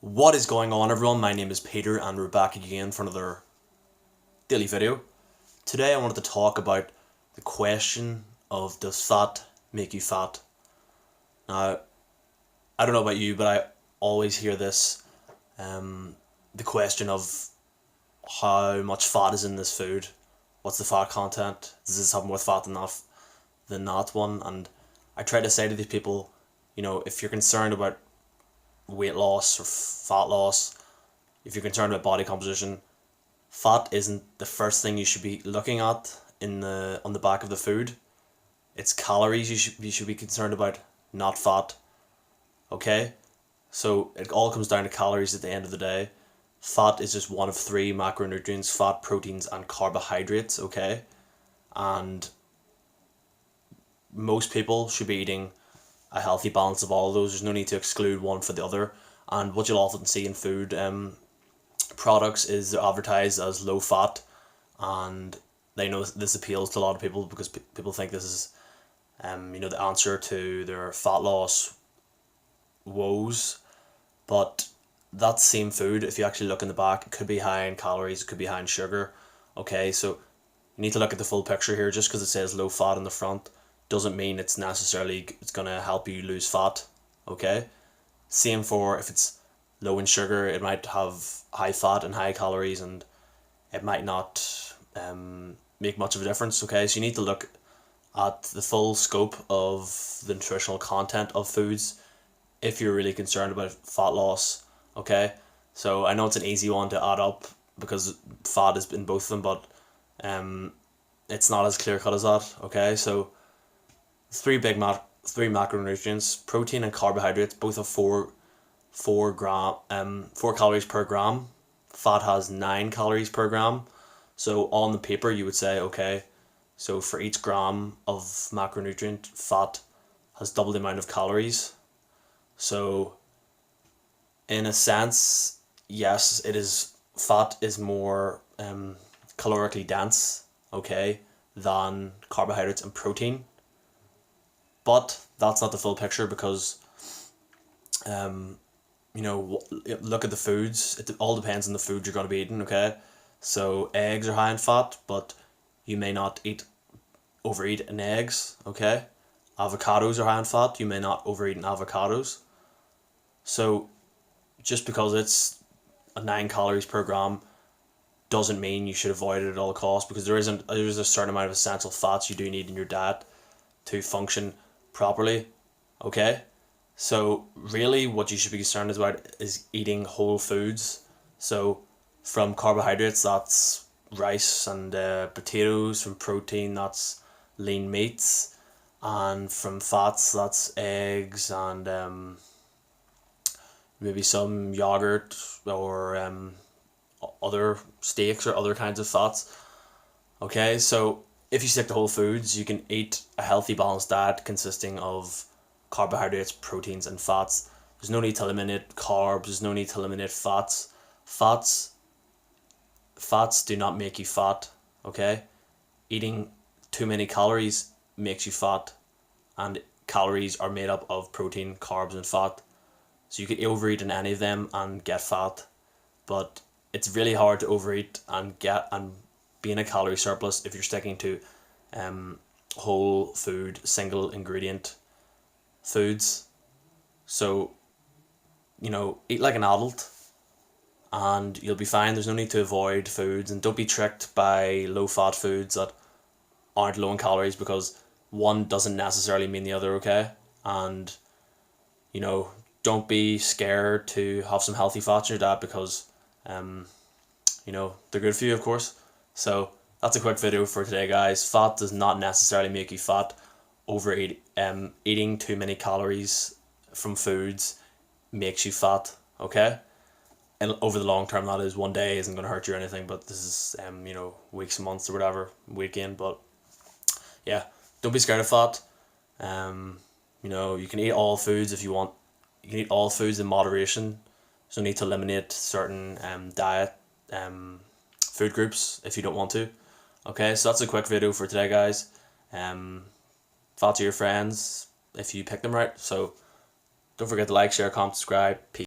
What is going on, everyone? My name is Peter and we're back again for another daily video. Today I wanted to talk about the question of, does fat make you fat? Now, I don't know about you, but I always hear this, the question of how much fat is in this food, what's the fat content, does this have more fat than that one? And I try to say to these people, if you're concerned about weight loss or fat loss, if you're concerned about body composition, fat isn't the first thing you should be looking at on the back of the food. It's calories you should be concerned about, not fat. Okay? So it all comes down to calories at the end of the day. Fat is just one of three macronutrients: fat, proteins, and carbohydrates, okay? And most people should be eating a healthy balance of all of those. There's no need to exclude one for the other. And what you'll often see in food products is they're advertised as low fat, and they know this appeals to a lot of people because people think this is the answer to their fat loss woes. But that same food, if you actually look in the back, it could be high in calories, it could be high in sugar. Okay, so you need to look at the full picture here. Just because it says low fat in the front doesn't mean it's gonna help you lose fat. Okay, same for if it's low in sugar, it might have high fat and high calories, and it might not make much of a difference. Okay, so you need to look at the full scope of the nutritional content of foods if you're really concerned about fat loss. Okay, so I know it's an easy one to add up because fat is in both of them, but it's not as clear cut as that. Okay, so three macronutrients: protein and carbohydrates both have 4 calories per gram. Fat has 9 calories per gram. So on the paper you would say, okay, so for each gram of macronutrient, fat has double the amount of calories. So in a sense, yes, fat is more calorically dense, okay, than carbohydrates and protein. But that's not the full picture because, look at the foods. It all depends on the food you're going to be eating, okay? So eggs are high in fat, but you may not overeat in eggs, okay? Avocados are high in fat, you may not overeat in avocados. So just because it's 9 calories per gram doesn't mean you should avoid it at all costs, because there is a certain amount of essential fats you do need in your diet to function properly. Okay, so really what you should be concerned about is eating whole foods. So from carbohydrates, that's rice and potatoes. From protein, that's lean meats. And from fats, that's eggs and maybe some yogurt or other steaks or other kinds of fats. Okay, so if you stick to whole foods, you can eat a healthy, balanced diet consisting of carbohydrates, proteins, and fats. There's no need to eliminate carbs. There's no need to eliminate fats. Fats do not make you fat. Okay, eating too many calories makes you fat, and calories are made up of protein, carbs, and fat. So you could overeat in any of them and get fat, but it's really hard to overeat and be in a calorie surplus if you're sticking to whole food, single ingredient foods. So eat like an adult and you'll be fine. There's no need to avoid foods, and don't be tricked by low fat foods that aren't low in calories, because one doesn't necessarily mean the other. Okay, and don't be scared to have some healthy fats in your diet because they're good for you, of course. So that's a quick video for today, guys. Fat does not necessarily make you fat. Eating too many calories from foods makes you fat, okay? And over the long term, that is, one day isn't going to hurt you or anything, but this is, weeks and months or whatever, weekend. But yeah, don't be scared of fat. You can eat all foods if you want. You can eat all foods in moderation. There's no need to eliminate certain diet food groups if you don't want to. Okay, so that's a quick video for today, guys. Fat to your friends if you pick them right. So don't forget to like, share, comment, subscribe. Peace.